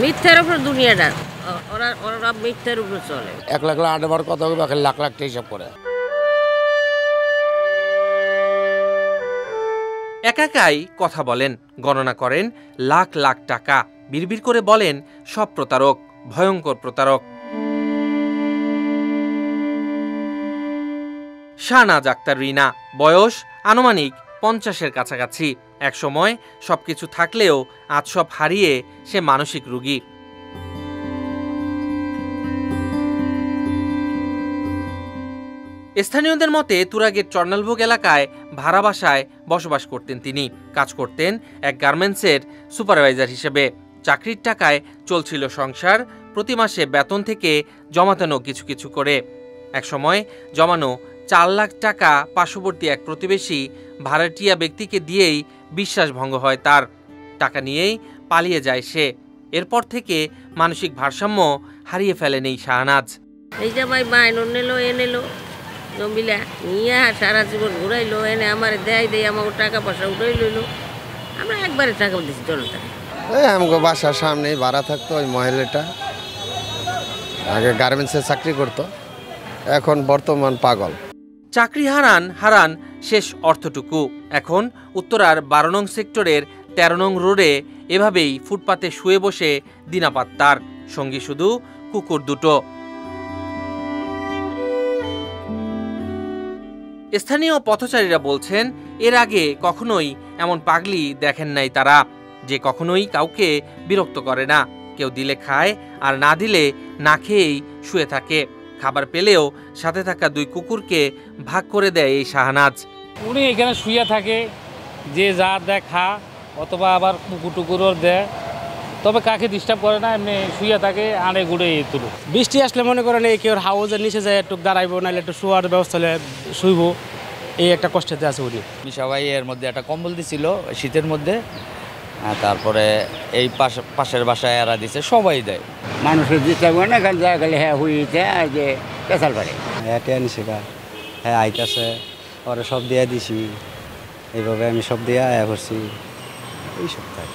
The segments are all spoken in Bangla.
মিথ্যার উপর দুনিয়াটা, ওরা মিথ্যার উপর চলে। 1 লাখ লাখ আটবার কথা হবে, লাখ লাখ হিসাব করে একাই কথা বলেন, গণনা করেন লাখ লাখ টাকা, বিড়বিড় করে বলেন সব প্রতারক, ভয়ঙ্কর প্রতারক। শাহনাজ আক্তার রিনা, বয়স আনুমানিক 50-এর কাছাকাছি। একসময় সবকিছু থাকলেও আজ সব হারিয়ে সে মানসিক রোগী। স্থানীয়দের মতে তুরাগের চর্নালভোগ এলাকায় ভাড়া বাসায় বসবাস করতেন তিনি। কাজ করতেন এক গার্মেন্টসের সুপারভাইজার হিসেবে। চাকরির টাকায় চলছিল সংসার, প্রতি মাসে বেতন থেকে জমাতেন কিছু কিছু করে। একসময় জমানো 4 লাখ টাকা পার্শ্ববর্তী এক প্রতিবেশী ভাড়াটিয়া ব্যক্তিকে দিয়েই বিশ্বাসভঙ্গ হয় তার। টাকা নিয়েই পালিয়ে যায় সে। এরপর থেকে মানসিক ভারসাম্য হারিয়ে ফেলেন এই শাহনাজ। এই যে ভাই মাইন নিল এনেলো জমিলা নিয়ে সারা জীবন ঘুরাইলো, এনে আমার দেয় আমাকে টাকা পয়সা উঠাই লইলো। আমরা একবারে টাকা দিচ্ছি জনতা। আমাকে বাসার সামনেই ভাড়া থাকতো ওই মহিলাটা। আগে গার্মেন্টসে চাকরি করতো, এখন বর্তমান পাগল। চাকরি হারান শেষ অর্থটুকু। এখন উত্তরার 12 নং সেক্টরের 13 নং রোডে এভাবেই ফুটপাতে শুয়ে বসে দিনাপাত তার, সঙ্গী শুধু কুকুর দুটো। স্থানীয় পথচারীরা বলছেন এর আগে কখনোই এমন পাগলি দেখেন নাই তারা, যে কখনোই কাউকে বিরক্ত করে না। কেউ দিলে খায়, আর না দিলে না খেয়েই শুয়ে থাকে। খাবার পেলেও সাথে থাকা 2 কুকুরকে ভাগ করে দেয় এই শাহনাজ। উনি এখানে শুয়ে থাকে, যে যা দেয় খা, অথবা আবার কুকুর টুকুরও দেয়, তবে কাকে ডিস্টার্ব করে না, এমনি শুয়ে থাকে, আড়ে গুড়ে তুলো। বৃষ্টি আসলে মনে করেন এই কেউ হাউজের নিচে যায় একটু দাঁড়াইবো, নাহলে একটু শোয়ার ব্যবস্থা হলে শুইবো, এই একটা কষ্টতে আছে উনি। সবাই এর মধ্যে একটা কম্বল দিছিল শীতের মধ্যে, তারপরে এই পাশের বাসায় এরা দিছে, সবাই দেয়। মানুষের দিতে হবে না, এখানে যা গেলে হ্যাঁ হইতে আর যে পেশাল পারে হ্যাঁ টেন শেখা হ্যাঁ আইতাছে, ওরা সব দিয়ে দিছি, এইভাবে আমি সব দিয়ে আয়া করছি এই সপ্তাহে।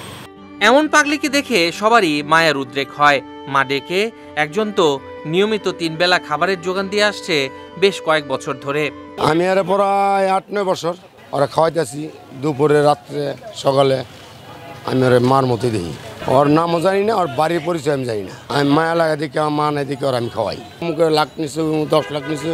এমন পাগলিকে দেখে সবারই মায়ার উদ্রেক হয়। মা ডেকে একজন তো নিয়মিত 3 বেলা খাবারের যোগান দিয়ে আসছে বেশ কয়েক বছর ধরে। আমি আর প্রায় 8-9 বছর ওরা খাওয়াইতেছি, দুপুরে রাত্রে সকালে। আমি ওর মার মতো দেখি, ওর নামও জানি না, ওর বাড়ির পরিচয় আমি জানি না। আমি মায়া লাগা দিকে আমার মা নাই দিকে ওর আমি খাওয়াই। অমুকে লাখ নিছে, 10 লাখ নিছে,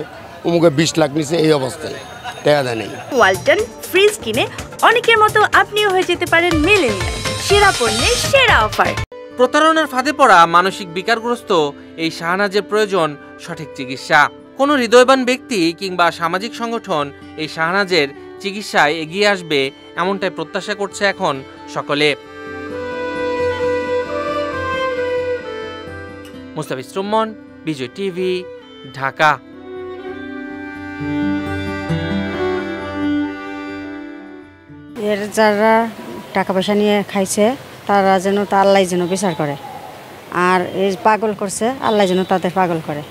অমুকে 20 লাখ নিছে, এই অবস্থায় টাকা দেয় নেই। ওয়ালটন ফ্রিজ কিনে অনেকের মতো আপনিও হয়ে যেতে পারেন মিলেনিয়াল সেরা পণ্যের সেরা অফার। প্রতারণার ফাঁদে পড়া মানসিক বিকারগ্রস্ত এই শাহনাজের প্রয়োজন সঠিক চিকিৎসা। কোনো হৃদয়বান ব্যক্তি কিংবা সামাজিক সংগঠন এই শাহনাজের চিকিৎসায় এগিয়ে আসবে, এমনটাই প্রত্যাশা করছে এখন সকলে। মুস্তাফিজ সুমন, বিজয় টিভি, ঢাকা। এর যারা টাকা পয়সা নিয়ে খাইছে তারা যেন আল্লাহ যেন বিচার করে, আর এই পাগল করছে আল্লাহ যেন তাদের পাগল করে।